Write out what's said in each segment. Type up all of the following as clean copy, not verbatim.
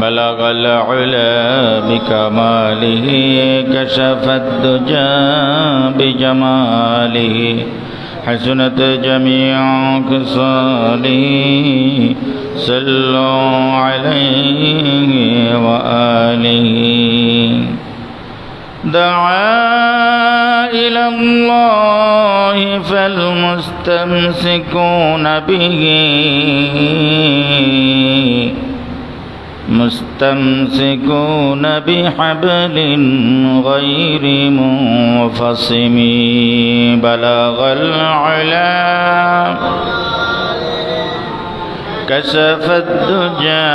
بلغ العلا بكماله كشف الدجى بجماله حسنت جميع خصاله صلوا عليه وآله دعا إلى الله فالمستمسكون به مستمسكون بحبل غير منفصم بلغ العلا كشف الدجى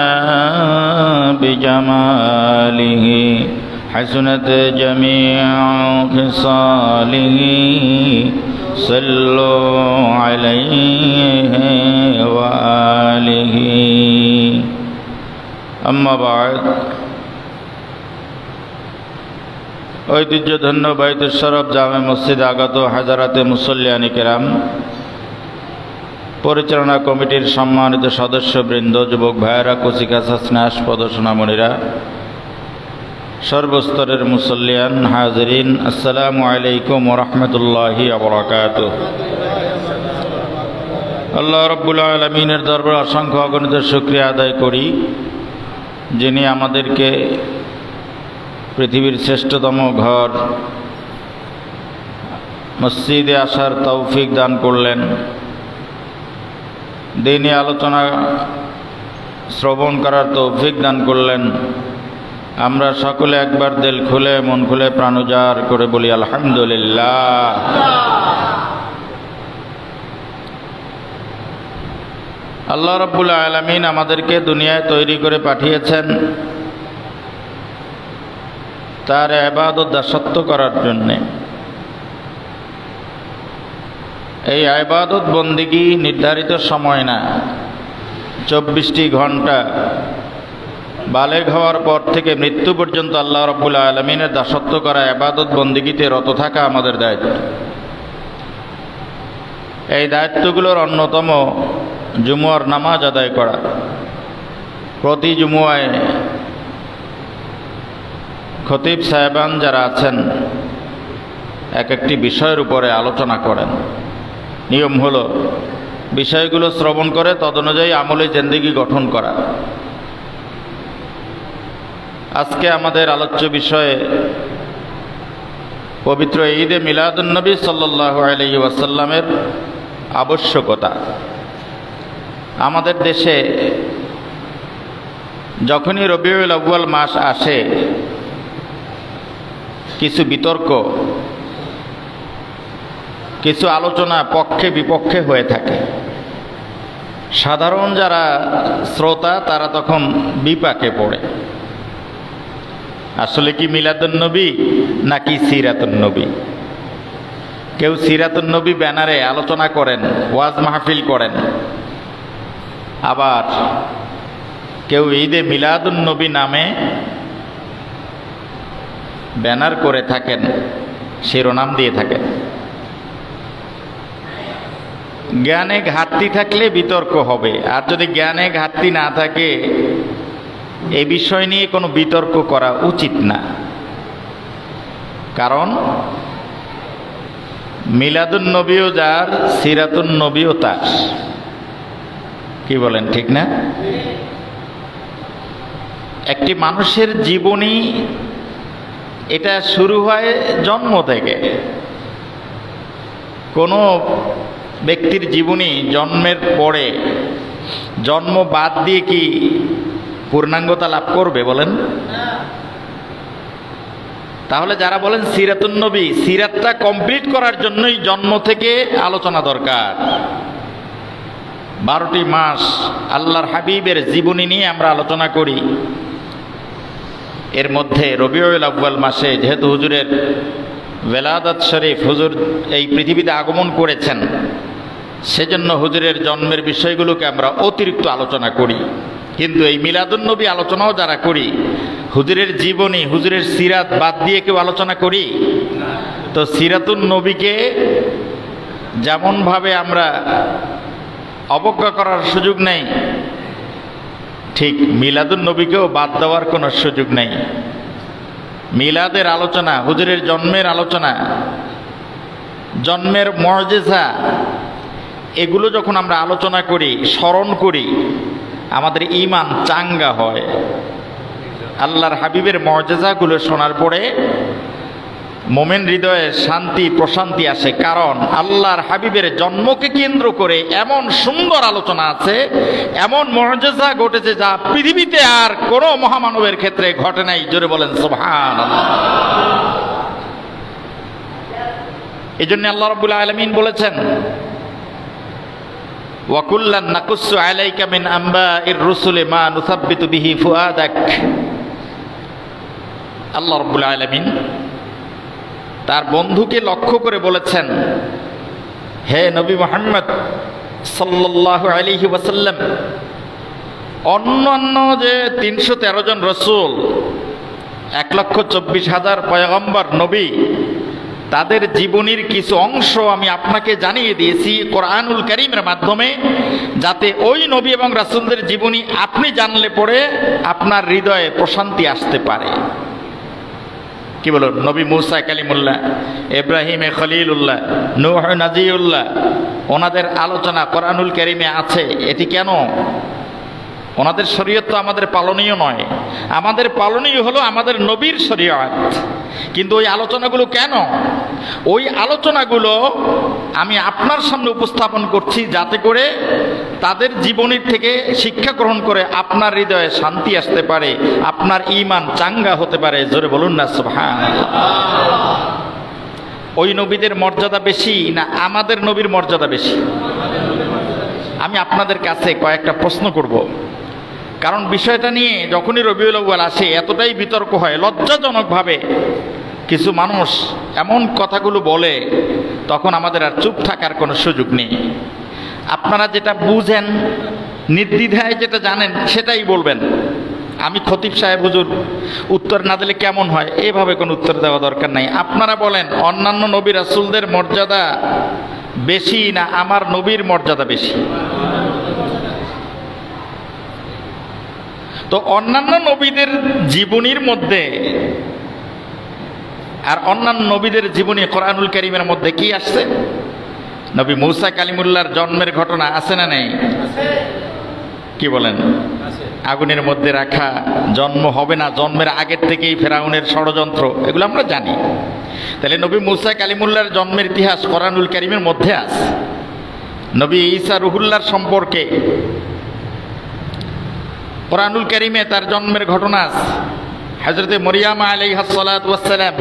بجماله حسنت جميع خصاله صلوا عليه وآله أما بعد ঐতিহ্যধন্য বাইতুল শরফ জামে মসজিদে আগত হাজারাতে মুসল্লিয়ানি কেরাম, পরিচালনা কমিটির সম্মানিত সদস্যবৃন্দ, যুবক ভাইয়েরা, কচিকাঁচা স্নেহাস্পদ সোনামণিরা, সর্বস্তরের মুসল্লিয়ান হাজিরিন, আসসালামু আলাইকুম ওয়া রাহমাতুল্লাহি ওয়া বারাকাতুহু। আল্লাহ রাব্বুল আলামিনের দরবারে অসংখ্য অগণিত শুকরিয়া আদায় করি, যিনি আমাদেরকে পৃথিবীর শ্রেষ্ঠতম ঘর মসজিদে আসার তৌফিক দান করলেন, দ্বীনি আলোচনা শ্রবণ করার তৌফিক দান করলেন। আমরা সকলে একবার দিল খুলে মন খুলে প্রাণ উজাড় করে বলি আলহামদুলিল্লাহ। আল্লাহ রাব্বুল আলামিন আমাদেরকে দুনিয়ায় তৈরি করে পাঠিয়েছেন তার ইবাদত দাসত্ব করার জন্যে। এই ইবাদত বন্দেগী নির্ধারিত সময় না, 24টি ঘন্টা, বালেগ হওয়ার পর থেকে মৃত্যু পর্যন্ত আল্লাহ রাব্বুল আলামিনের দাসত্ব করা ইবাদত বন্দেগীতে রত থাকা আমাদের দায়িত্ব। এই দায়িত্বগুলোর অন্যতম জুমুয়ার নামাজ আদায় করা। প্রতি জুমুয়ায় খতিব সাহেবান যারা আছেন এক একটি বিষয়ের উপরে আলোচনা করেন। নিয়ম হলো বিষয়গুলো শ্রবণ করে তদনুযায়ী আমলে জিন্দেগি গঠন করা। আজকে আমাদের আলোচ্য বিষয়ে পবিত্র ঈদে মিলাদুন্নবী সাল্লাল্লাহু আলাইহি ওয়াসাল্লামের আবশ্যকতা। আমাদের দেশে যখনই রবিউল আউয়াল মাস আসে কিছু বিতর্ক, কিছু আলোচনা পক্ষে বিপক্ষে হয়ে থাকে। সাধারণ যারা শ্রোতা তারা তখন বিপাকে পড়ে, আসলে কি মিলাদুন্নবী নাকি সিরাতুন্নবী। কেউ সিরাতুন্নবী ব্যানারে আলোচনা করেন, ওয়াজ মাহফিল করেন, আবার কেউ ঈদে মিলাদুন্নবী নামে ব্যানার করে থাকেন, শিরোনাম দিয়ে থাকেন। জ্ঞানে ঘাটতি থাকলে বিতর্ক হবে, আর যদি জ্ঞানে ঘাটতি না থাকে এ বিষয় নিয়ে কোনো বিতর্ক করা উচিত না। কারণ মিলাদুন্নবীও যার, সিরাতুন্নবীও তার। কি বলেন, ঠিক না? একটি মানুষের জীবনী এটা শুরু হয় জন্ম থেকে। কোনো ব্যক্তির জীবনী জন্মের পরে, জন্ম বাদ দিয়ে কি পূর্ণাঙ্গতা লাভ করবে বলেন? তাহলে যারা বলেন সিরাতুন্নবী, সিরাতটা কমপ্লিট করার জন্যই জন্ম থেকে আলোচনা দরকার। 12টি মাস আল্লাহর হাবিবের জীবনী নিয়ে আমরা আলোচনা করি। এর মধ্যে রবিউল আউয়াল মাসে যেহেতু হুজুরের ওয়েলাদাত শরীফ, হুজুর এই পৃথিবীতে আগমন করেছেন, সেজন্য হুজুরের জন্মের বিষয়গুলোকে আমরা অতিরিক্ত আলোচনা করি। কিন্তু এই মিলাদুন্নবী আলোচনাও যারা করি, হুজুরের জীবনী, হুজুরের সিরাত বাদ দিয়ে কেউ আলোচনা করি? তো সিরাতুন্নবীকে যেমনভাবে আমরা অবজ্ঞা করার সুযোগ নেই, ঠিক মিলাদুন নবীকেও বাদ দেওয়ার কোনো সুযোগ নেই। মিলাদের আলোচনা, হুজুরের জন্মের আলোচনা, জন্মের মুআজিজা, এগুলো যখন আমরা আলোচনা করি, স্মরণ করি, আমাদের ঈমান চাঙ্গা হয়। আল্লাহর হাবিবের মুআজিজাগুলো শোনার পরে মোমেন হৃদয়ে শান্তি প্রশান্তি আসে। কারণ আল্লাহর হাবিবের জন্মকে কেন্দ্র করে এমন সুন্দর আলোচনা আছে, এমন মুআজিজা ঘটেছে যা পৃথিবীতে আর কোনো মহামানবের ক্ষেত্রে ঘটে নাই। জোরে বলেন সুবহানাল্লাহ। এই জন্য আল্লাহ রাব্বুল আলামিন বলেছেন, ওয়া কুল্লান নাকুসসু আলাইকা মিন আম্বাইর রুসুলি মা নুসাব্বিতু বিহি ফুআদাক। আল্লাহ রাব্বুল আলামিন তার বন্ধুকে লক্ষ্য করে বলেছেন, হে নবী মুহাম্মদ সাল্লাল্লাহু আলাইহি ওয়াসাল্লাম, অন্যান্য যে ৩১৩ জন রসুল, ১,২৪,০০০ পয়গম্বর নবী, তাদের জীবনীর কিছু অংশ আমি আপনাকে জানিয়ে দিয়েছি কোরআনুল কারীমের মাধ্যমে, যাতে ওই নবী এবং রাসূলদের জীবনী আপনি জানলে পরে আপনার হৃদয়ে প্রশান্তি আসতে পারে। কি বলুন, নবী মুসা কালিমুল্লাহ, ইব্রাহিম খলিলুল্লাহ, নূহ নাজিউল্লাহ, ওনাদের আলোচনা কোরআনুল কারীমে আছে। এটি কেন? ওনাদের শরীয়ত তো আমাদের পালনীয় নয়, আমাদের পালনীয় হলো আমাদের নবীর শরীয়ত। কিন্তু ওই আলোচনাগুলো কেন? ওই আলোচনাগুলো আমি আপনার সামনে উপস্থাপন করছি যাতে করে তাদের জীবনী থেকে শিক্ষা গ্রহণ করে আপনার হৃদয়ে শান্তি আসতে পারে, আপনার ঈমান চাঙ্গা হতে পারে। জোরে বলুন না সুবহানাল্লাহ। ওই নবীদের মর্যাদা বেশি না আমাদের নবীর মর্যাদা বেশি? আমি আপনাদের কাছে কয়েকটা প্রশ্ন করব, কারণ বিষয়টা নিয়ে যখনই রবিউল আউয়াল আসে এতটাই বিতর্ক হয়। লজ্জাজনকভাবে কিছু মানুষ এমন কথাগুলো বলে, তখন আমাদের আর চুপ থাকার কোনো সুযোগ নেই। আপনারা যেটা বুঝেন, নির্দ্বিধায় যেটা জানেন সেটাই বলবেন। আমি খতিব সাহেব হুজুর উত্তর না দিলে কেমন হয়, এভাবে কোনো উত্তর দেওয়া দরকার নাই। আপনারা বলেন অন্যান্য নবী রাসূলদের মর্যাদা বেশি না আমার নবীর মর্যাদা বেশি? তো অন্যান্য নবীদের জীবনীর মধ্যে আর অন্যান্য নবীদের জীবনী কোরআনুল কারীমের মধ্যে কি আসছে? নবী মুসা কালিমুল্লাহর জন্মের ঘটনা আছে না নেই? কি বলেন? আগুনের মধ্যে রাখা, জন্ম হবে না, জন্মের আগের থেকেই ফেরাউনের ষড়যন্ত্র, এগুলো আমরা জানি। তাহলে নবী মুসা কালিমুল্লাহর জন্মের ইতিহাস কোরআনুল কারীমের মধ্যে আছে। নবী ঈসা রুহুল্লাহর সম্পর্কে কোরআনুল কারীমে তার জন্মের ঘটনা আছে। হযরতে মরিয়ম আলাইহিস সালাতু ওয়াস সালাম,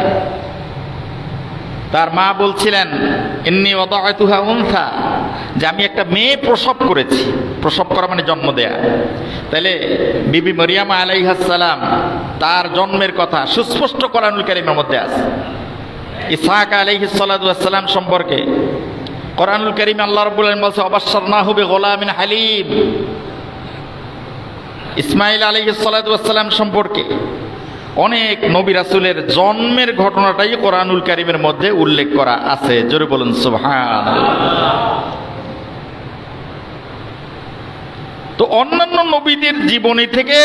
তার মা বলছিলেন ইন্নী ওয়াদাতুহা উনসা, যে আমি একটা মেয়ে প্রসব করেছি। প্রসব করা মানে জন্ম দেয়া। তাহলে বিবি মরিয়ম আলাইহিস সালাম তার জন্মের কথা সুস্পষ্ট কোরআনুল কারীমের মধ্যে আছে। ইসহাক আলাইহিস সালাতু ওয়াস সালাম সম্পর্কে কোরআনুল কারীমে আল্লাহ রাব্বুল আলামিন বলেছে অবাশশারনাহু বিগুলামিন হালিম। ইসমাঈল আলাইহিস সালাতু ওয়াস সালাম সম্পর্কে অনেক নবী রাসূলের জন্মের ঘটনাটাই কোরআনুল কারীমের মধ্যে উল্লেখ করা আছে। জোরে বলুন সুবহানাল্লাহ। তো অন্যান্য নবীদের জীবনী থেকে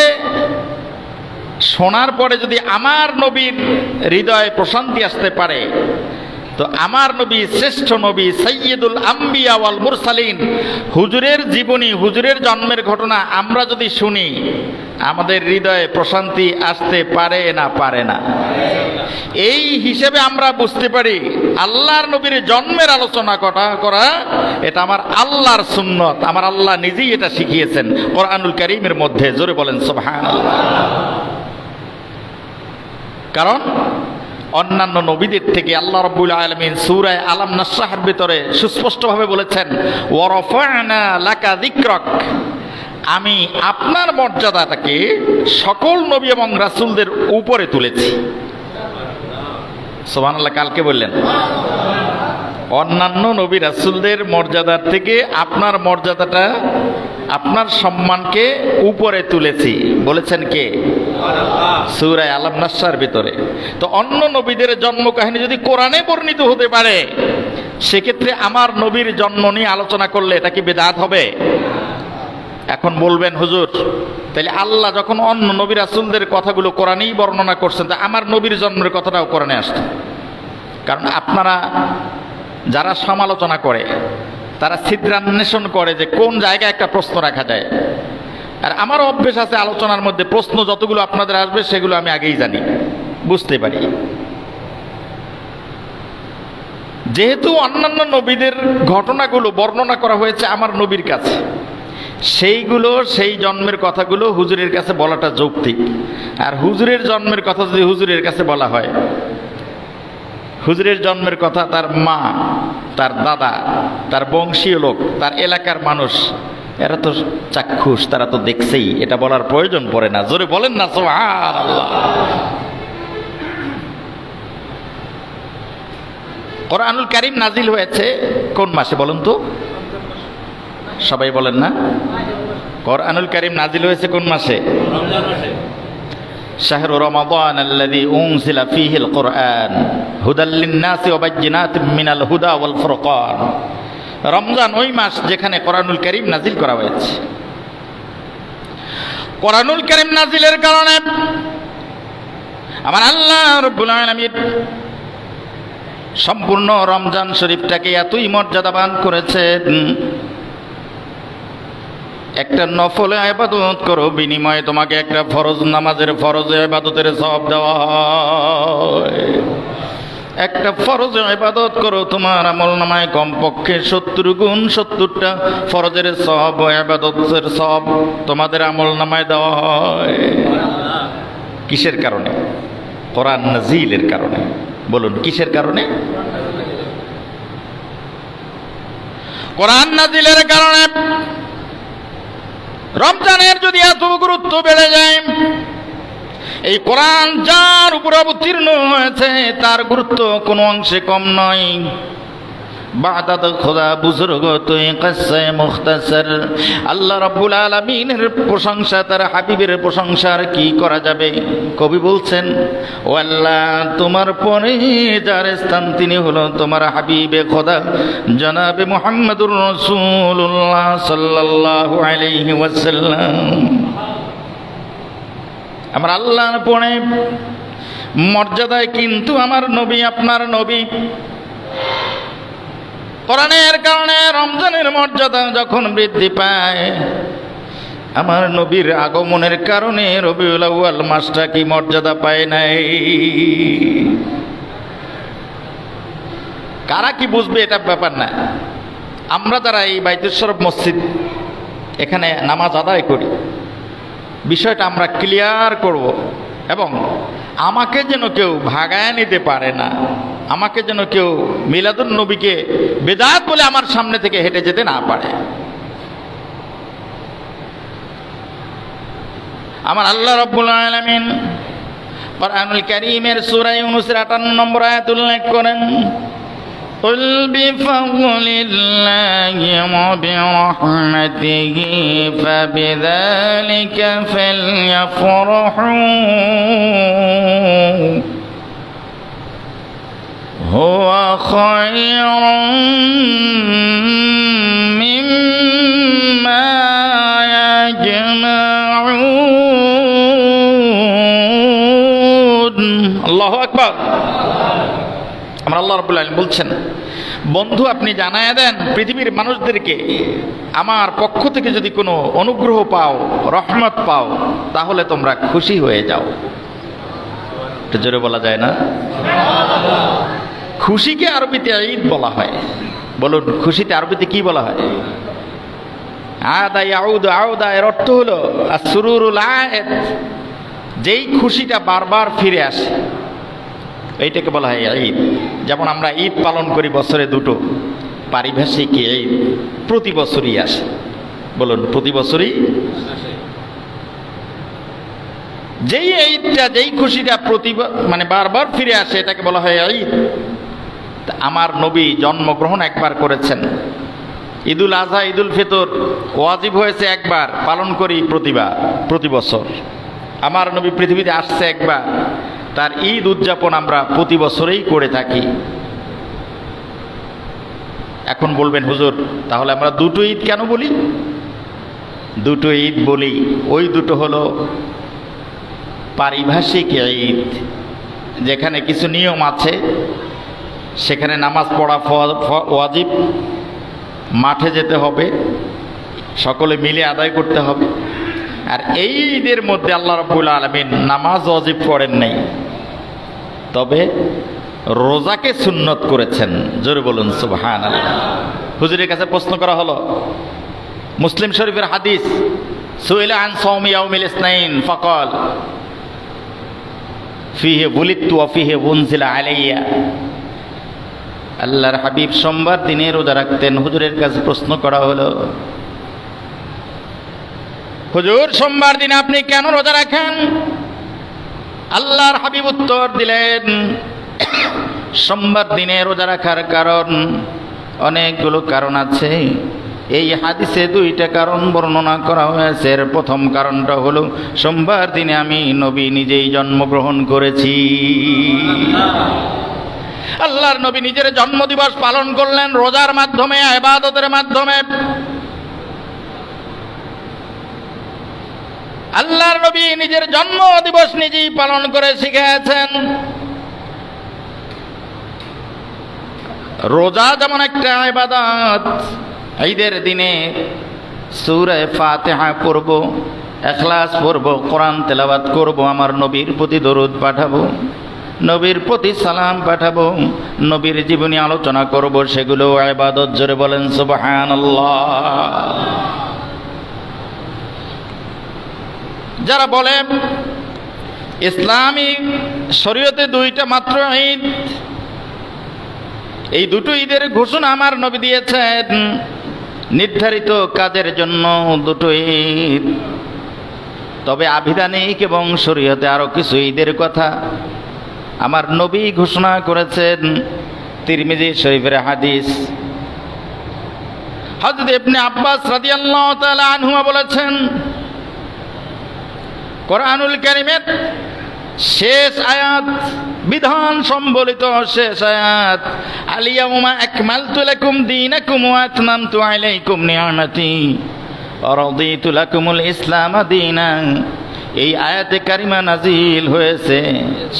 শোনার পরে যদি আমার নবীর হৃদয়ে প্রশান্তি আসতে পারে, তো আমার নবী শ্রেষ্ঠ নবী সাইয়্যিদুল আম্বিয়া ওয়াল মুরসালিন, হুজুরের জীবনী, হুজুরের জন্মের ঘটনা আমরা যদি শুনি, আমাদের হৃদয়ে প্রশান্তি আসতে পারে না পারে না? এই হিসেবে আমরা বুঝতে পারি আল্লাহর নবীর জন্মের আলোচনা করা এটা আমার আল্লাহর সুন্নত, আমার আল্লাহ নিজেই এটা শিখিয়েছেন কোরআনুল কারীমের মধ্যে। জোরে বলেন সুবহানাল্লাহ। কারণ অন্যান্য নবীদের থেকে আল্লাহ রাব্বুল আলামিন সূরা আলাম নাশরাহর ভিতরে সুস্পষ্টভাবে বলেছেন ওয়া রাফা'না লাকা যিকরাক, আমি আপনার মর্যাদাটাকে সকল নবী এবং রাসূলদের উপরে তুলেছি। সুবহানাল্লাহ। কালকে বললেন অন্যান্য নবী রাসূলদের মর্যাদার থেকে আপনার মর্যাদাটা, আপনার সম্মানকে উপরে তুলেছি, বলেছেন কে? সূরা আলাম নাশরার ভিতরে। তো অন্য নবীদের জন্ম কাহিনী যদি কোরআনে বর্ণিত হতে পারে, সেক্ষেত্রে আমার নবীর জন্ম নিয়ে আলোচনা করলে এটা কি বিদআত হবে? এখন বলবেন হুজুর তাহলে আল্লাহ যখন অন্য নবী রাসূলদের কথাগুলো কোরআনেই বর্ণনা করছেন, তা আমার নবীর জন্মের কথাটাও কোরআনে আসছে। কারণ আপনারা যারা সমালোচনা করে তারা ছিদ্রান্বেষণ করে যে কোন জায়গায় একটা প্রশ্ন রাখা যায়। আর আমারও অভ্যেস আছে আলোচনার মধ্যে প্রশ্ন যতগুলো আপনাদের আসবে সেগুলো আমি আগেই জানি, বুঝতে পারি। যেহেতু অন্যান্য নবীদের ঘটনাগুলো বর্ণনা করা হয়েছে আমার নবীর কাছে, সেইগুলো সেই জন্মের কথাগুলো হুজুরের কাছে বলাটা যৌক্তিক। আর হুজুরের জন্মের কথা যদি হুজুরের কাছে বলা হয়, হুজুরের জন্মের কথা তার মা, তার দাদা, তার বংশীয় লোক, তার এলাকার মানুষ, এরা তো চাক্ষুষ, তারা তো দেখছেই, এটা বলার প্রয়োজন পড়ে না। জোরে বলেন না সুবহানাল্লাহ। কোরআনুল কারীম নাজিল হয়েছে কোন মাসে বলুন তো? সবাই বলেন না। কোরআনুল কারীম নাজিল হয়েছে কোন মাসে? রমজান মাসে। শাহরু রমাদান আল্লাযী উনজিলা ফীহিল কুরআন হুদাল লিন-নাসি ওয়া বায়্যিনাতিম মিনাল হুদা ওয়াল ফুরকান। রমজান ওই মাস যেখানে কোরআনুল কারীম নাজিল করা হয়েছে। কোরআনুল কারীম নাজিলের কারণে আমার আল্লাহ রাব্বুল আলামিন সম্পূর্ণ রমজান শরীফটাকে এতই মর্যাদাবান করেছেন, একটা নফলে ইবাদত করো বিনিময়ে তোমাকে একটা ফরজ নামাজের ফরজে ইবাদতের সওয়াব দেওয়া হয়। একটা ফরজে ইবাদত করো, তোমার আমলনামায় কমপক্ষে 70 গুণ 70টা ফরজের সওয়াব ও ইবাদতের সওয়াব তোমাদের আমলনামায় দেওয়া হয়। কিসের কারণে? কোরআন নাজিলের কারণে। বলুন কিসের কারণে? কোরআন নাজিলের কারণে। রমজানের যদি এত গুরুত্ব বেড়ে যায়, এই কোরআন যার উপর অবতীর্ণ হয়েছে তার গুরুত্ব কোনো অংশে কম নয়। বাদাত খোদা বুজুর্গ তুই কিসসে মুখতাসার। আল্লাহ রাব্বুল আলামিনের প্রশংসা, তার হাবিবের প্রশংসার কি করা যাবে? কবি বলছেন, ও আল্লাহ, তোমার পরে যার স্থান তিনি হলো তোমার হাবিবে খোদা জনাবে মুহাম্মদুর রাসূলুল্লাহ সাল্লাল্লাহু আলাইহি ওয়াসাল্লাম। আমার আল্লাহর পরে মর্যাদায় কিন্তু আমার নবী, আপনার নবী। কোরআনের কারণে রমজানের মর্যাদা যখন বৃদ্ধি পায়, আমার নবীর আগমনের কারণে রবিউল আউয়াল মাসটা কি মর্যাদা পায় নাই? কারা কি বুঝবে এটা ব্যাপার না। আমরা যারা এই বাইতুল শরীফ মসজিদ এখানে নামাজ আদায় করি, বিষয়টা আমরা ক্লিয়ার করব এবং আমাকে যেন কেউ ভাগায় নিতে পারে না, আমাকে যেন কেউ মিলাদুন নবীকে বেদাত বলে আমার সামনে থেকে হেঁটে যেতে না পারে। আমার আল্লাহ রাব্বুল আলামিন কোরআনুল কারীমের সূরা ইউনূসের 58 নম্বর আয়াত উল্লেখ করেন, قل بفضل الله وبرحمته فبذلك فليفرحوا هو خير مما يجمعون। আল্লাহু আকবার। আমরা আল্লাহ রাব্বুল আলামিন বলছেন, বন্ধু আপনি জানায়া দেন পৃথিবীর মানুষদেরকে আমার পক্ষ থেকে যদি কোনো অনুগ্রহ পাও, রহমত পাও, তাহলে তোমরা খুশি হয়ে যাও। একটু জোরে বলা যায় না? খুশিকে আরবিতে ঈদ বলা হয়। বলুন খুশিতে আরবিতে কি বলা হয়? আদা ইয়াউদ। আউদা এর অর্থ হলো আসরুরুল আয়েদ, যেই খুশিটা বারবার ফিরে আসে এইটাকে বলা হয় ঈদ। যেমন আমরা ঈদ পালন করি বছরে দুটো, পারিভাষিক ঈদ প্রতি বছরই আসে। বলুন প্রতি বছরই যেই ঈদটা, যেই খুশিটা মানে বারবার ফিরে আসে এটাকে বলা হয় ঈদ। আমার নবী জন্মগ্রহণ একবার করেছেন, ঈদুল আজহা ঈদুল ফিতর ওয়াজিব হয়েছে একবার, পালন করি প্রতি বছর। আমার নবী পৃথিবীতে আসছে একবার, তার ঈদ উদযাপন আমরা প্রতি বছরেই করে থাকি। এখন বলবেন হুজুর তাহলে আমরা দুটো ঈদ কেন বলি? দুটো ঈদ বলি, ওই দুটো হলো পারিভাষিক ঈদ, যেখানে কিছু নিয়ম আছে, সেখানে নামাজ পড়া ওয়াজিব, মাঠে যেতে হবে, সকলে মিলে আদায় করতে হবে। আর এই ঈদের মধ্যে আল্লাহ রাব্বুল আলামিন নামাজ ওয়াজিব করেন নাই, তবে রোজাকে সুন্নত করেছেন। জোরে বলুন সুবহানাল্লাহ। হুজুরের কাছে প্রশ্ন করা হলো, মুসলিম শরীফের হাদিস, সুইলা আন সাওমি ইয়াউমিল ইসনাইন ফাকাল ফিহি বুলিতু ওয়া ফিহি উনজিলা আলাইয়া। আল্লাহর হাবিব সোমবার দিনে রোজা রাখতেন। হুজুরের কাছে প্রশ্ন করা হলো, হুজুর সোমবার দিনে আপনি কেন রোজা রাখেন? আল্লাহর হাবিব উত্তর দিলেন, সোমবার দিনে রোজা রাখার কারণ অনেকগুলো কারণ আছে। এই হাদিসে দুইটা কারণ বর্ণনা করা হয়েছে। এর প্রথম কারণটা হলো, সোমবার দিনে আমি নবী নিজেই জন্মগ্রহণ করেছি। আল্লাহর নবী নিজের জন্মদিবস পালন করলেন রোজার মাধ্যমে, ইবাদতের মাধ্যমে। আল্লাহর নবী নিজের জন্ম দিবস নিজেই পালন করে শিখিয়েছেন। রোজা যেমন একটা ইবাদত, ঈদের দিনে সূরা ফাতিহা পড়ব, ইখলাস পড়ব, কোরআন তেলাওয়াত করব, আমার নবীর প্রতি দরুদ পাঠাবো, নবীর প্রতি সালাম পাঠাবো, নবীর জীবনী আলোচনা করব, সেগুলো ইবাদত। জোরে বলেন সুবহানাল্লাহ। যারা বলে ইসলামী শরীয়তে দুইটা মাত্র ঈদ, এই দুটো ঈদের ঘোষণা আমার নবী দিয়েছেন, নির্ধারিত কাজের জন্য দুটো ঈদ। তবে আবিধানিক এবং শরীয়তে আরো কিছু ঈদের কথা আমার নবী ঘোষণা করেছেন। তিরমিজি শরীফের হাদিস, হযরত ইবনে আব্বাস রাদিয়াল্লাহু তাআলা আনহুমা বলেছেন, কোরআনুল কারীমের শেষ আয়াত, বিধান সম্বলিত শেষ আয়াত, আল ইয়াউমা আকমালতু লাকুম দীনাকুম ওয়া আতমামতু আলাইকুম নি'মাতি ওয়া রাদিতু লাকুমুল ইসলাম দীনান। এই আয়াতে কারিমা নাজিল হয়েছে,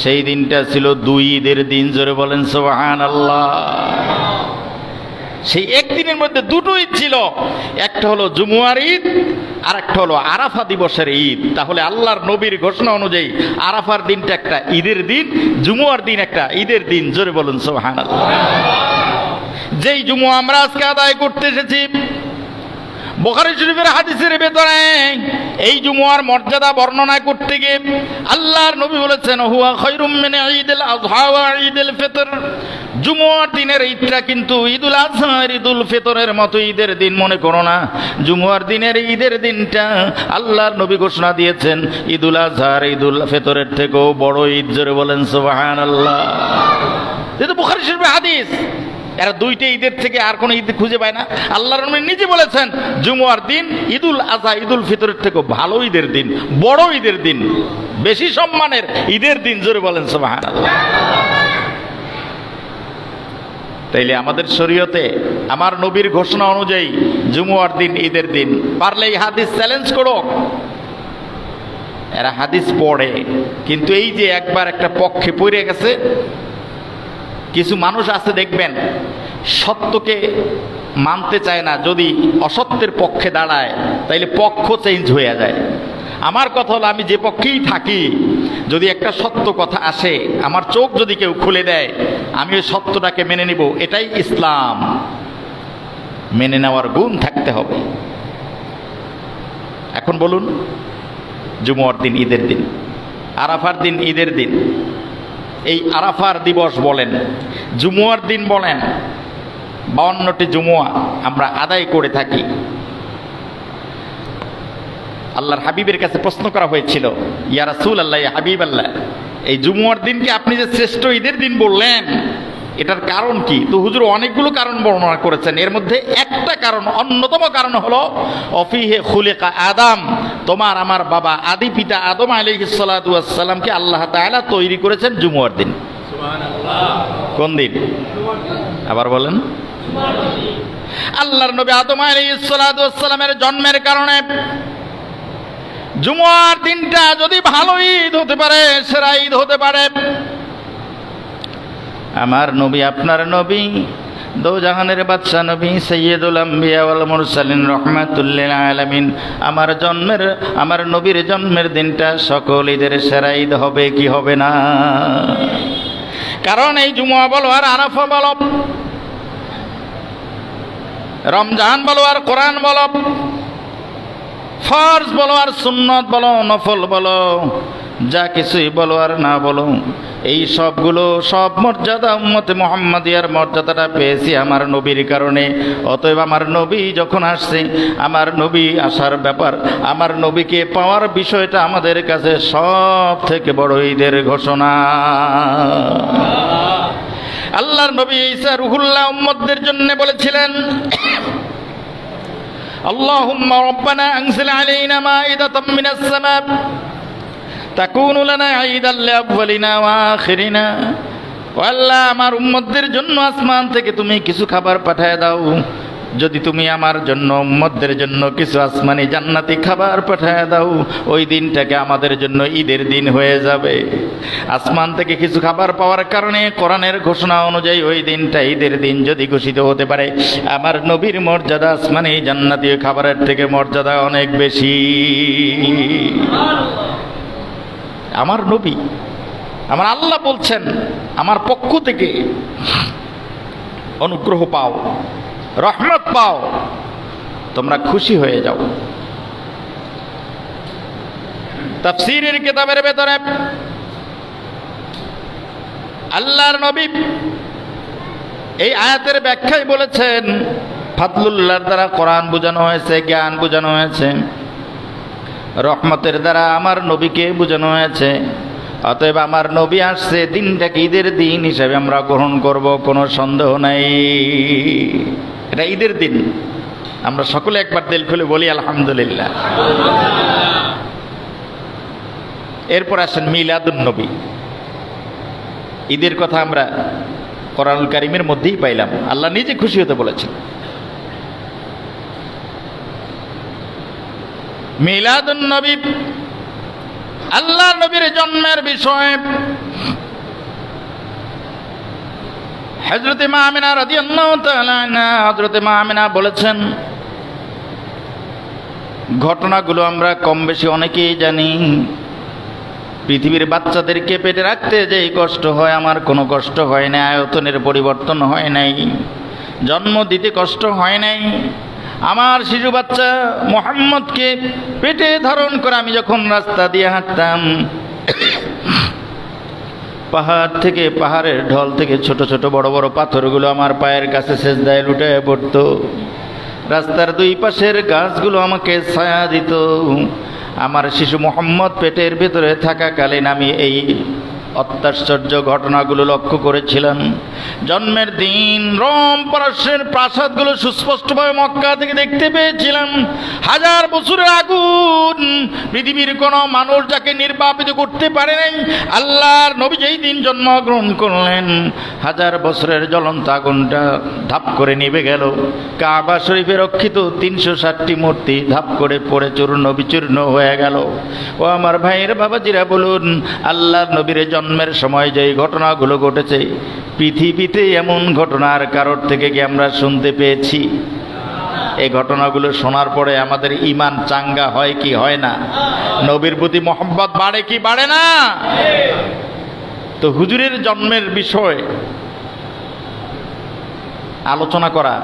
সেই দিনটা ছিল দুই ঈদের দিন। জোরে বলেন সুবহানাল্লাহ। সেই একদিনের মধ্যে দুটো ঈদ ছিল, একটা হলো জুমুয়ার ঈদ, আর একটা হলো আরাফা দিবসের ঈদ। তাহলে আল্লাহর নবীর ঘোষণা অনুযায়ী আরাফার দিনটা একটা ঈদের দিন, জুমুয়ার দিন একটা ঈদের দিন। জোরে বলুন সুবহানাল্লাহ। যেই জুমুয়া আমরা আজকে আদায় করতে এসেছি, বুখারী শরীফের হাদিসের ভেতরে এই জুমুয়ার মর্যাদা বর্ণনা করতে গিয়ে আল্লাহর নবী বলেছেন, হুয়া খায়রুম মিন ঈদিল আযহা ওয়া ঈদিল ফিতর। জুমুয়ার দিনের ঈদটা কিন্তু ঈদুল আযহা আর ঈদুল ফিতরের মতো ঈদের দিন মনে করো না। জুমুয়ার দিনের ঈদের দিনটা আল্লাহর নবী ঘোষণা দিয়েছেন ঈদুল আযহা আর ঈদুল ফিতরের থেকেও বড় ঈদ। জোরে বলেন সুবহানাল্লাহ। এটা বুখারী শরীফের হাদিস। এরা দুইটা ঈদের থেকে আর কোনো ঈদ খুঁজে পায় না। আল্লাহর নবী নিজে বলেছেন, জুমুয়ার দিন ঈদুল আযহা ঈদুল ফিতরের থেকে ভালো ঈদের দিন, বড় ঈদের দিন, বেশি সম্মানের ঈদের দিন। জোরে বলেন সুবহানাল্লাহ। তাইলে আমাদের শরীয়তে আমার নবীর ঘোষণা অনুযায়ী জুমুয়ার দিন ঈদের দিন। পারলে এই হাদিস চ্যালেঞ্জ করো। এরা হাদিস পড়ে, কিন্তু এই যে একবার একটা পক্ষে পড়ে গেছে। কিছু মানুষ আছে দেখবেন, সত্যকে মানতে চায় না, যদি অসত্যের পক্ষে দাঁড়ায় তাইলে পক্ষ চেঞ্জ হয়ে যায়। আমার কথা হলো, আমি যে পক্ষেই থাকি, যদি একটা সত্য কথা আসে, আমার চোখ যদি কেউ খুলে দেয়, আমি ওই সত্যটাকে মেনে নিব। এটাই ইসলাম। মেনে নেওয়ার গুণ থাকতে হবে। এখন বলুন, জুমুয়ার দিন ঈদের দিন, আরাফার দিন ঈদের দিন। এই আরাফার দিবস বলেন, জুমুয়ার দিন বলেন, 52টি জুমুয়া আমরা আদায় করে থাকি। আল্লাহর হাবিবের কাছে প্রশ্ন করা হয়েছিল, ইয়া রাসূলুল্লাহ, ইয়া হাবিবাল্লাহ, এই জুমুয়ার দিনকে আপনি যে শ্রেষ্ঠ ঈদের দিন বললেন, এটার কারণ কি? তো হুজুর অনেকগুলো কারণ বর্ণনা করেছেন। এর মধ্যে একটা কারণ, অন্যতম কারণ হলো অফিহে খুলিকা আদম, তোমার আমার বাবা আদি পিতা আদম আলাইহিস সালাতু ওয়াস সালামকে আল্লাহ তাআলা তৈরি করেছেন জুমুয়ার দিন। সুবহানাল্লাহ। কোন দিন? আবার বলেন। আল্লাহর নবী আদম আলাইহিস সালাতু ওয়াস সালামের জন্মের কারণে জুমার দিনটা যদি ভালো ঈদ হতে পারে, সেরা ঈদ হতে পারে। আমার নবী, আপনার নবী, দো জাহানের বাদশা নবী, সৈয়দুল আম্বিয়া ওয়াল মুরসালিন, রহমাতুল লিল আলামিন, আমার নবীর জন্মের দিনটা সকল ঈদের সেরা ঈদ হবে কি হবে না? কারণ এই জুমা বলো আর আরাফা বলো, রমজান বলো আর কোরআন বলো, ফরজ বলো আর সুন্নত বলো, নফল বলো, যা কিছুই বলো আর না বলো, এই সবগুলো সব মর্যাদা উম্মতে মুহাম্মাদিয়ার মর্যাদাটা পেয়েছি আমার নবীর কারণে। অতএব আমার নবী যখন আসছে, আমার নবী আসার ব্যাপার, আমার নবীকে পাওয়ার বিষয়টা আমাদের কাছে সব থেকে বড় ঈদের ঘোষণা। আল্লাহর নবী ঈসা রুহুল্লাহ উম্মতদের জন্য বলেছিলেন, আল্লাহুম্মা রাব্বানা আনজিল আলাইনা মাইদাতাম মিনাস সামা তাকুনু লানা ঈদাল লিআউয়ালিনা ওয়া আখিরিনা। ও আল্লাহ, আমার উম্মতদের জন্য আসমান থেকে তুমি কিছু খাবার পাঠায় দাও। যদি তুমি আমার জন্য, উম্মতদের জন্য কিছু আসমানি জান্নাতি খাবার পাঠায় দাও, ওই দিনটাকে আমাদের জন্য ঈদের দিন হয়ে যাবে। আসমান থেকে কিছু খাবার পাওয়ার কারণে কোরআনের ঘোষণা অনুযায়ী ওই দিনটা ঈদের দিন যদি ঘোষিত হতে পারে, আমার নবীর মর্যাদা আসমানি জান্নাতি খাবারের থেকে মর্যাদা অনেক বেশি। আমার নবী, আমার আল্লাহ বলছেন, আমার পক্ষ থেকে অনুগ্রহ পাও, রহমত পাও, তোমরা খুশি হয়ে যাও। তাফসীরের কিতাবের ভেতরে আল্লাহর নবী এই আয়াতের ব্যাখ্যায় বলেছেন, ফাদলুল্লাহর দ্বারা কোরআন বোঝানো হয়েছে, জ্ঞান বোঝানো হয়েছে, রহমতের দ্বারা আমার নবীকে বোঝানো হয়েছে। অতএব আমার নবী আসছে, দিনটাকে ঈদের দিন হিসাবে আমরা গ্রহণ করব, কোনো সন্দেহ নাই। এটা ঈদের দিন। আমরা সকলে একবার দিল খুলে বলি আলহামদুলিল্লাহ। এরপর আসেন মিলাদুন নবী। ঈদের কথা আমরা কোরআনুল কারীমের মধ্যেই পাইলাম, আল্লাহ নিজে খুশি হতে বলেছেন। মিলাদুন নবী, আল্লাহ নবীর জন্মের বিষয়ে হযরত মা আমিনা রাদিয়াল্লাহু তাআলা আনহা, হযরত মা আমিনা বলেছেন, ঘটনাগুলো আমরা কম বেশি অনেকেই জানি। পৃথিবীর বাচ্চাদেরকে পেটে রাখতে যেই কষ্ট হয়, আমার কোনো কষ্ট হয় না, আয়তনের পরিবর্তন হয় নাই, জন্ম দিতে কষ্ট হয় নাই। আমার শিশু বাচ্চা মুহাম্মদকে পেটে ধারণ করে আমি যখন রাস্তা দিয়ে হাঁটতাম, পাহাড় থেকে, পাহাড়ের ঢল থেকে ছোট ছোট বড় বড় পাথরগুলো আমার পায়ের কাছে সেজদায় লুটে পড়তো। রাস্তার দুই পাশের গাছগুলো আমাকে ছায়া দিত। আমার শিশু মুহাম্মদ পেটের ভেতরে থাকাকালীন আমি এই অত্যাশ্চর্য ঘটনাগুলো লক্ষ্য করেছিলাম। জন্মের দিন রোম পারস্যের প্রাসাদগুলো সুস্পষ্টভাবে মক্কা থেকে দেখতে পেয়েছিলাম। 1000 বছরের আগুন, পৃথিবীর কোনো মানুষ যাকে নির্বাপিত করতে পারে নাই। আল্লাহর নবী যেই দিন জন্মগ্রহণ করলেন, 1000 বছরের জ্বলন্ত আগুনটা ধাপ করে নিভে গেল। কাবা শরীফে রক্ষিত 360টি মূর্তি ধাপ করে পড়ে চূর্ণ বিচূর্ণ হয়ে গেল। ও আমার ভাইয়ের বাবাজিরা বলুন, আল্লাহর নবীর জন্মের সময় যেই ঘটনাগুলো ঘটেছে, পৃথিবীতে এমন ঘটনার কারোর থেকে কি আমরা শুনতে পেয়েছি? এই ঘটনাগুলো শোনার পরে আমাদের ঈমান চাঙ্গা হয় কি হয় না? নবীর প্রতি মহব্বত বাড়ে কি বাড়ে না? তো হুজুরের জন্মের বিষয় আলোচনা করা,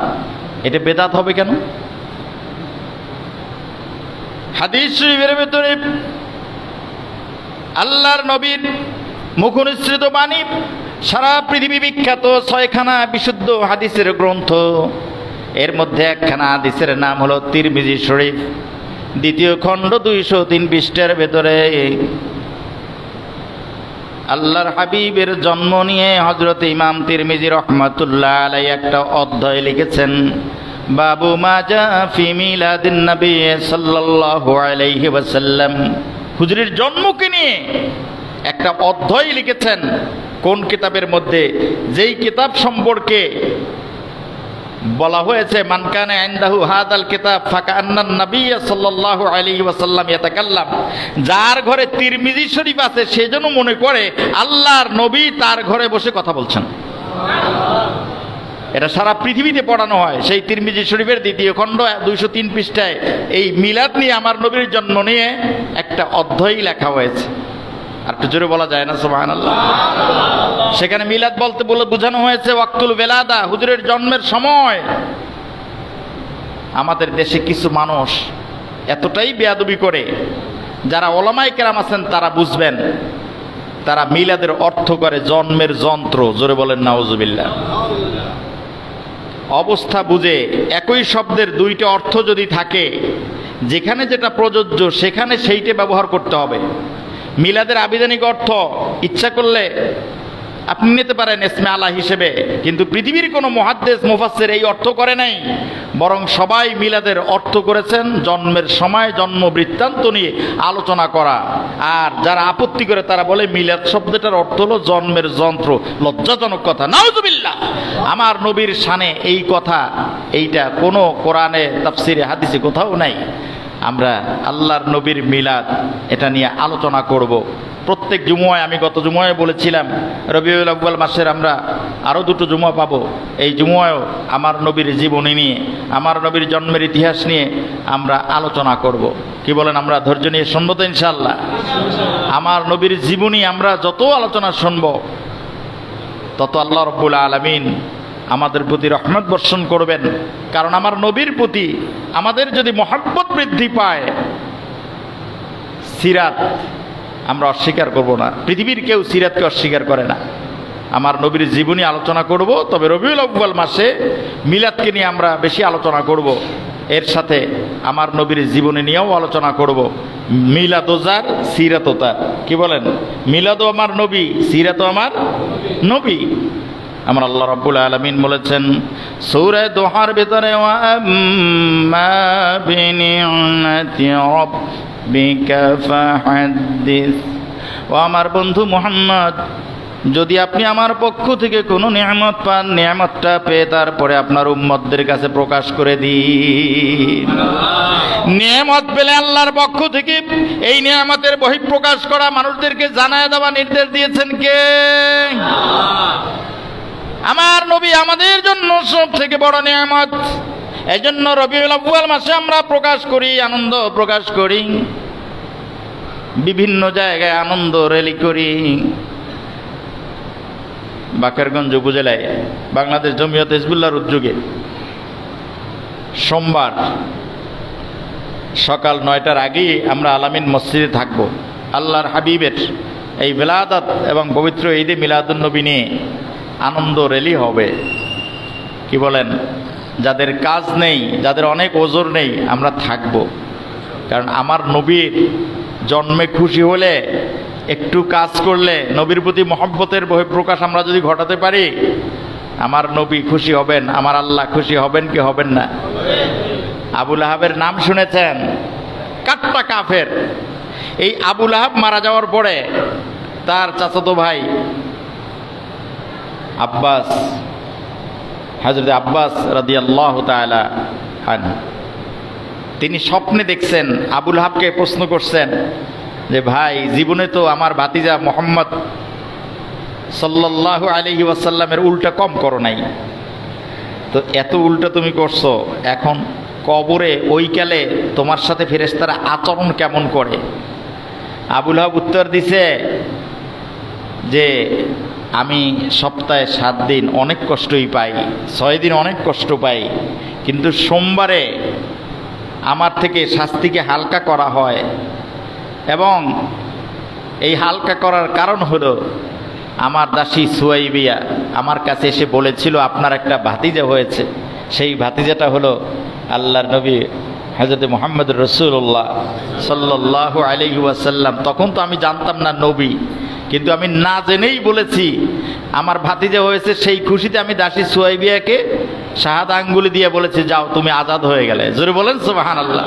এটা বেদাত হবে কেন? হাদিস শরীফের ভেতরে আল্লাহর নবীর মুখনিসৃত বাণী, সারা পৃথিবী বিখ্যাত 6খানা বিশুদ্ধ হাদিসের গ্রন্থ। এর মধ্যে একখানা হাদিসের নাম হলো তিরমিজি শরীফ, 2য় খণ্ড 203 পৃষ্ঠার ভেতরে আল্লাহর হাবিবের জন্ম নিয়ে হযরত ইমাম তিরমিজি রহমাতুল্লাহ আলাইহি একটা অধ্যায় লিখেছেন, বাবু মা জা ফি মিলাদিন নবী সাল্লাল্লাহু আলাইহি ওয়াসাল্লাম। হুজুরের জন্মকে নিয়ে একটা অধ্যায় লিখেছেন। কোন কিতাবের মধ্যে? যেই কিতাব সম্পর্কে বলা হয়েছে মান কানা ইনদাহু হাদাল কিতাব ফাকান্নান নাবিয়্য সাল্লাল্লাহু আলাইহি ওয়াসাল্লাম ইয়াতাকাল্লাম, যার ঘরে তিরমিজি শরীফ আছে সে যেন মনে করে আল্লাহর নবী তার ঘরে বসে কথা বলছেন। এটা সারা পৃথিবীতে পড়ানো হয়। সেই তিরমিজি শরীফের 2য় খণ্ড 203 পৃষ্ঠায় এই মিলাদ নিয়ে, আমার নবীর জন্ম নিয়ে একটা অধ্যায়ই লেখা হয়েছে। আর একটু জোরে বলা যায় না সুবহানাল্লাহ? সেখানে মিলাদ বলতে বলে বোঝানো হয়েছে ওয়াক্তুল বেলাদা, হুজুরের জন্মের সময়। আমাদের দেশে কিছু মানুষ এতটাই বেয়াদবি করে, যারা ওলামায়ে কেরাম আছেন তারা বুঝবেন, তারা মিলাদের অর্থ করে জন্মের যন্ত্র। জোরে বলেন নাউজুবিল্লাহ। অবস্থা বুঝে একই শব্দের 2টা অর্থ যদি থাকে, যেখানে যেটা প্রযোজ্য সেখানে সেইটা ব্যবহার করতে হবে। মিলাদের আবিধানিক অর্থ ইচ্ছা করলে আপনি নিতে পারেন ইসমে আলা হিসেবে, কিন্তু পৃথিবীর কোনো মুহাদ্দিস মুফাসসির এই অর্থ করে নাই, বরং সবাই মিলাদের অর্থ করেছেন জন্মের সময় জন্ম বৃত্তান্ত নিয়ে আলোচনা করা। আর যারা আপত্তি করে তারা বলে মিলাদ শব্দটার অর্থ হলো জন্মের যন্ত্র। লজ্জাজনক কথা, নাউজুবিল্লাহ। আমার নবীর শানে এই কথা, এইটা কোনো কোরআনে তাফসিরে হাদিসে কোথাও নাই। আমরা আল্লাহর নবীর মিলাদ এটা নিয়ে আলোচনা করব প্রত্যেক জুমুয়ায়। আমি গত জুমুয়ায় বলেছিলাম রবিউল আউয়াল মাসের আমরা আরও 2টো জুমুয়া পাবো। এই জুমুয়ায়ও আমার নবীর জীবনী নিয়ে, আমার নবীর জন্মের ইতিহাস নিয়ে আমরা আলোচনা করব। কি বলেন? আমরা ধৈর্য নিয়ে শুনবো তো ইনশাআল্লাহ? আমার নবীর জীবনী আমরা যত আলোচনা শুনব, তত আল্লাহ রাব্বুল আলামিন আমাদের প্রতি রহমত বর্ষণ করবেন। কারণ আমার নবীর প্রতি আমাদের যদি মহব্বত বৃদ্ধি পায়, সিরাত আমরা অস্বীকার করব না। পৃথিবীর কেউ সিরাতকে অস্বীকার করে না। আমার নবীর জীবনী আলোচনা করব, তবে রবিউল আউয়াল মাসে মিলাদকে নিয়ে আমরা বেশি আলোচনা করব। এর সাথে আমার নবীর জীবনী নিয়েও আলোচনা করব। মিলাদও যার, সিরাতও তার। কি বলেন? মিলাদও আমার নবী, সিরাতও আমার নবী। আমার আল্লাহ রাব্বুল আলামিন বলেছেন সূরা দুহার ভিতরে, ওয়া আম্মা বিনি'মাতি রাব্বিকা ফাহাদ্দিস। ও আমার বন্ধু মুহাম্মদ, যদি আপনি আমার পক্ষ থেকে কোনো নিয়ামত পান, নিয়ামতটা পেয়ে তারপরে আপনার উম্মতদের কাছে প্রকাশ করে দিন। নিয়ামত পেলে আল্লাহর পক্ষ থেকে এই নিয়ামতের বহিঃপ্রকাশ করা, মানুষদেরকে জানায় দেওয়া নির্দেশ দিয়েছেন কে? আমার নবী আমাদের জন্য সব থেকে বড় নিয়ামত। এই জন্য রবিউল আউয়াল মাসে আমরা প্রকাশ করি, আনন্দ প্রকাশ করি, বিভিন্ন জায়গায় আনন্দ র্যালি করি। বাকেরগঞ্জ উপজেলায় বাংলাদেশ জমিয়ত হিজবুল্লাহর উদ্যোগে সোমবার সকাল 9টার আগেই আমরা আলামিন মসজিদে থাকব। আল্লাহর হাবিবের এই বেলাদাত এবং পবিত্র ঈদে মিলাদুন নবী নিয়ে আনন্দ র্যালি হবে। কি বলেন? যাদের কাজ নেই, যাদের অনেক ওজর নেই, আমরা থাকব। কারণ আমার নবীর জন্মে খুশি হলে, একটু কাজ করলে, নবীর প্রতি মহব্বতের বহিঃপ্রকাশ আমরা যদি ঘটাতে পারি, আমার নবী খুশি হবেন, আমার আল্লাহ খুশি হবেন কি হবেন না? আবু লাহাবের নাম শুনেছেন? কাট্টা কাফের। এই আবু লাহাব মারা যাওয়ার পরে তার চাচাতো ভাই আব্বাস, হযরত আব্বাস রাদিয়াল্লাহু তাআলা আনহু, তিনি স্বপ্নে দেখছেন, আবু লাহাবকে প্রশ্ন করছেন যে ভাই, জীবনে তো আমার ভাতিজা মুহাম্মদ সাল্লাল্লাহু আলাইহি ওয়াসাল্লামের উল্টা কম করো নাই, তো এত উল্টা তুমি করছো, এখন কবরে ওইকালে তোমার সাথে ফেরেশতারা আচরণ কেমন করে? আবু লাহাব উত্তর দিছে যে আমি সপ্তাহে 7 দিন অনেক কষ্টই পাই, 6 দিন অনেক কষ্ট পাই, কিন্তু সোমবারে আমার থেকে শাস্তিকে হালকা করা হয়। এবং এই হালকা করার কারণ হলো আমার দাসী সুয়াইবিয়া আমার কাছে এসে বলেছিল আপনার একটা ভাতিজা হয়েছে। সেই ভাতিজাটা হলো আল্লাহর নবী হযরত মুহাম্মদ রাসূলুল্লাহ সাল্লাল্লাহু আলাইহি ওয়াসাল্লাম। তখন তো আমি জানতাম না নবী, কিন্তু আমি না জেনেই বলেছি আমার ভাতিজা হয়েছে। সেই খুশিতে আমি দাসী সুয়াইবিয়াকে শাহাদা আঙ্গুলি দিয়ে বলেছে যাও তুমি আজাদ হয়ে গেলে। জোরে বলেন সুবহানাল্লাহ।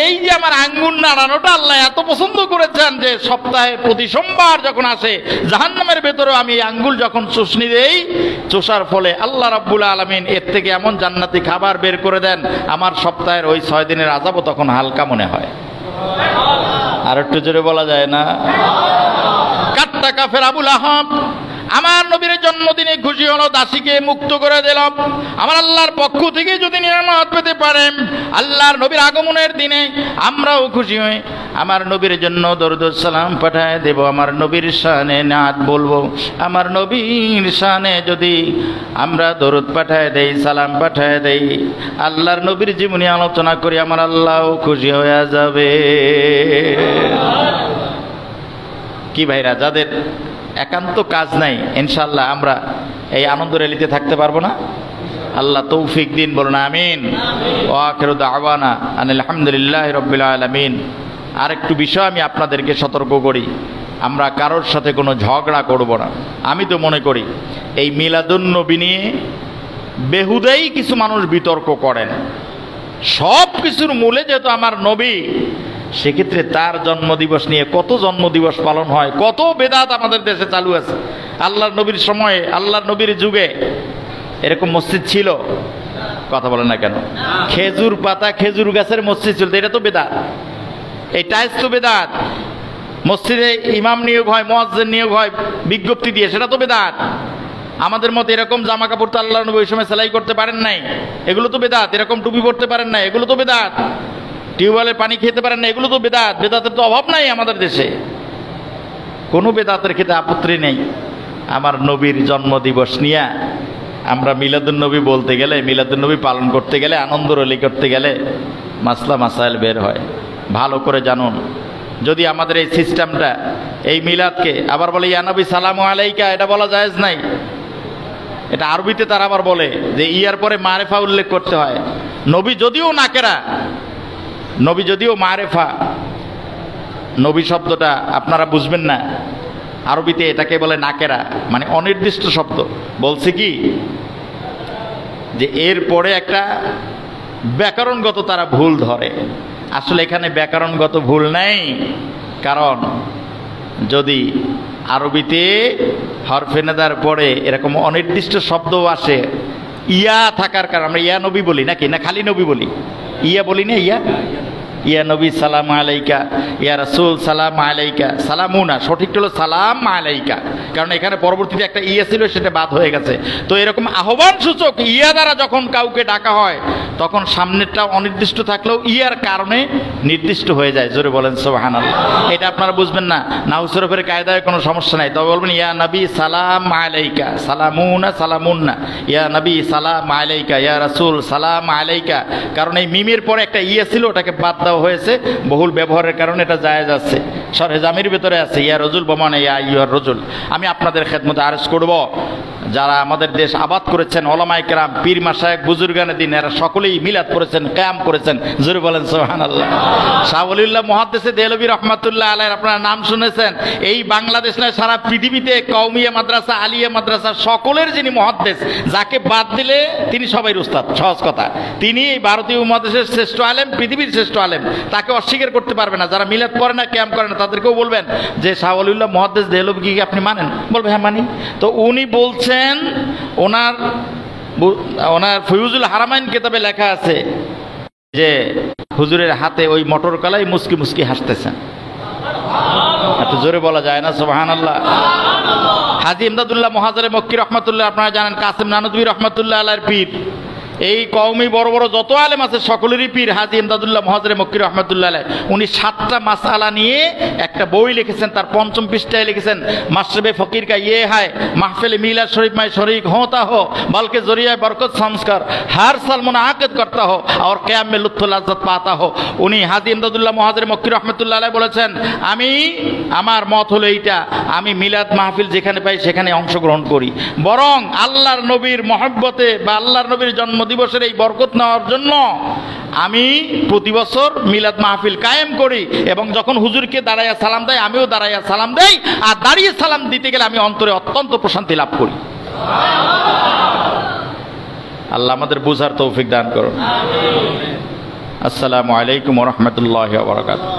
এই যে আমার আঙ্গুল নাড়ানোটা আল্লাহ এত পছন্দ করেছেন যে সপ্তাহে প্রতি সোমবার যখন আসে জাহান্নামের ভেতরেও আমি এই আঙ্গুল যখন চুষনি দেই, চুষার ফলে আল্লাহ রাব্বুল আলামিন এর থেকে এমন জান্নাতি খাবার বের করে দেন, আমার সপ্তাহের ওই 6 দিনের আযাবও তখন হালকা মনে হয়। আর একটু জোরে বলা যায় না? কাট্টা কাফের আবুল আহাব আমার নবীর জন্মদিনে খুশি হলো, দাসীকে মুক্ত করে দিলাম। আমার আল্লাহর পক্ষ থেকে যদি নিয়ামত পেতে পারেন, আল্লাহর নবীর আগমনের দিনে আমরাও খুশি হই, আমার নবীর জন্য দরুদ সালাম পাঠায় দেব, আমার নবীর শানে নাত বলবো। আমার নবীর শানে যদি আমরা দরুদ পাঠায় দেই, সালাম পাঠায় দেই, আল্লাহর নবীর জীবনী আলোচনা করি, আমার আল্লাহও খুশি হয়ে যাবে। কি ভাইরা, যাদের একান্ত কাজ নাই, ইনশাআল্লাহ আমরা এই আনন্দ র্যালিতে থাকতে পারবো না? আল্লাহ তৌফিক দিন, বলুন আমিন। ওয়া আখিরু দাওয়ানা আনিল হামদুলিল্লাহি রাব্বিল আলামিন। আরেকটু বিষয় আমি আপনাদেরকে সতর্ক করি, আমরা কারোর সাথে কোনো ঝগড়া করব না। আমি তো মনে করি এই মিলাদুন নবী নিয়ে বেহুদাই কিছু মানুষ বিতর্ক করেন। সব কিছুর মূলে যেহেতু আমার নবী, সেক্ষেত্রে তার জন্মদিবস নিয়ে কত জন্মদিবস পালন হয়, কত বেদাত আমাদের দেশে চালু আছে। আল্লাহর নবীর সময়ে, আল্লাহর নবীর যুগে এরকম মসজিদ ছিল? কথা বলেন না কেন? খেজুর পাতা, খেজুর গাছের মসজিদ ছিল, এটা তো বেদাত। এই টাইলস তো বেদাত। মসজিদে ইমাম নিয়োগ হয়, মুয়াজ্জিন নিয়োগ হয় বিজ্ঞপ্তি দিয়ে, সেটা তো বেদাত। আমাদের মতো এরকম জামা কাপড় তো আল্লাহর নবী ওই সময় সেলাই করতে পারেন নাই, এগুলো তো বেদাত। এরকম টুপি পরতে পারেন নাই, এগুলো তো বেদাত। টিউবওয়েলের পানি খেতে পারেন না, এগুলো তো বেদাত। বেদাতের তো অভাব নাই আমাদের দেশে, কোনো বেদাতের খেতে আপত্তি নেই। আমার নবীর জন্মদিবস নিয়ে আমরা মিলাদুন নবী বলতে গেলে, মিলাদুন নবী পালন করতে গেলে, আনন্দ রলি করতে গেলে মাসলা মাসাইল বের হয়। ভালো করে জানুন, যদি আমাদের এই সিস্টেমটা, এই মিলাদকে আবার বলে ইয়া নবী সালামু আলাইকা, এটা বলা জায়েজ নাই। এটা আরবিতে তারা আবার বলে যে ইয়ার পরে মারেফা উল্লেখ করতে হয়। নবী যদিও নাকেরা, নবী যদিও মারেফা, নবী শব্দটা আপনারা বুঝবেন না, আরবিতে এটাকে বলে নাকেরা, মানে অনির্দিষ্ট শব্দ। বলছে কি যে এর পরে একটা ব্যাকরণগত তারা ভুল ধরে। আসলে এখানে ব্যাকরণগত ভুল নাই, কারণ যদি আরবিতে হরফে নেদার পরে এরকম অনির্দিষ্ট শব্দ আসে, ইয়া থাকার কারণে আমরা ইয়া নবী বলি নাকি, না খালি নবী বলি? ইয়া বলি না, ইয়া ইয়া নবী সালাম আলাইকা, ইয়া রাসূল সালাম আলাইকা। সালামুনা সঠিক হলো সালাম আলাইকা, কারণ এখানে পরবর্তীতে একটা ইয়া ছিল, সেটা বাদ হয়ে গেছে। তো এরকম আহ্বান সূচক ইয়া দ্বারা যখন কাউকে ডাকা হয়, তখন সামনেরটা অনির্দিষ্ট থাকলেও ইয়ার কারণে নির্দিষ্ট হয়ে যায়। জোরে বলেন সুবহানাল্লাহ। এটা আপনারা বুঝবেন না, নাহু সরফের কায়দায় কোনো সমস্যা নাই। তবে বলবেন ইয়া নবী সালাম আলাইকা, সালামুনা সালামুন্না, ইয়া নবী সালাম আলাইকা, ইয়া রাসূল সালাম আলাইকা। কারণ এই মিমের পরে একটা ইয়া ছিল, ওটাকে বাদ দেওয়া হয়েছে, বহুল ব্যবহারের কারণে এটা জায়েজ আছে। সরহে জামির ভিতরে আছে ইয়া রজুল বমানে ইয়া আইয়ুহার রজুল। আমি আপনাদের খেদমতে আরজ করব, যারা আমাদের দেশ আবাদ করেছেন, ওলামায়ে কেরাম, পীর মাশায়েখ, বুজুর্গানে দিন, এরা সকলেই মিলাদ করেছেন, কিয়াম করেছেন। জোরে বলেন সুবহানাল্লাহ। শাহ ওলিউল্লাহ মুহাদ্দিসে দেহলভী রাহমাতুল্লাহ আলাইহির আপনারা নাম শুনেছেন। এই বাংলাদেশ নয়, সারা পৃথিবীতে কওমিয়া মাদ্রাসা, আলিয়া মাদ্রাসা সকলের যিনি মুহাদ্দিস, যাকে বাদ দিলে তিনি সবাই উস্তাদ। সহজ কথা, তিনি এই ভারতীয় উপমহাদেশের শ্রেষ্ঠ আলেম, পৃথিবীর শ্রেষ্ঠ আলেম, তাকে অস্বীকার করতে পারবে না। যারা মিলাদ করে না, কিয়াম করে না, তাদেরকেও বলবেন যে শাহ ওলিউল্লাহ মুহাদ্দিস দেহলভী কি আপনি মানেন? বলবে হ্যাঁ মানি। তো উনি বলছেন, ওনার ফয়ুজুল হারামাইন কিতাবে লেখা আছে যে হুজুরের হাতে ওই মটর কলাই মুস্কি মুস্কি হাসতেছেন। একটু জোরে বলা যায় না সুবহানাল্লাহ? হাজী ইমদাদুল্লাহ মুহাজিরে মক্কি রহমাতুল্লাহ, আপনারা জানেন কাসিম নানুতুবি রহমাতুল্লাহ আলাইহির পীর। এই কওমি বড় বড় যত আলেম আছে সকলেরই পীর হাজী ইমদাদুল্লাহ মুহাজিরে মক্কি রহমাতুল্লাহ আলাইহি। উনি 7টা মাসআলা নিয়ে একটা বই লিখেছেন, তার 5ম পৃষ্ঠায় লিখেছেন মাশরাবে ফকির কা ইয়ে হায় মাহফিল মিলাদ শরীফ में शरीक होता हो बल्कि जरिया बरकत समझकर हर साल मुनाकिद करता हो और क़याम में लुत्फ़ लज्जत पाता हो। উনি হাজী ইমদাদুল্লাহ মুহাজিরে মক্কি রহমাতুল্লাহ আলাইহি বলেছেন, আমি আমার মত হলো এইটা, আমি মিলাদ মাহফিল যেখানে পাই সেখানে অংশগ্রহণ করি, বরং আল্লাহর নবীর মহব্বতে বা আল্লাহর নবীর জন্ম দিবসের এই বরকত নেওয়ার জন্য আমি প্রতি বছর মিলাদ মাহফিল কায়েম করি, এবং যখন হুজুরকে দাঁড়াইয়া সালাম দেয় আমিও দাঁড়াইয়া সালাম দেই, আর দাঁড়িয়ে সালাম দিতে গেলে আমি অন্তরে অত্যন্ত প্রশান্তি লাভ করি। আল্লাহ আমাদের বুঝার তৌফিক দান করুন। আসসালামু আলাইকুম ওয়া রাহমাতুল্লাহি ওয়া বারাকাতুহু।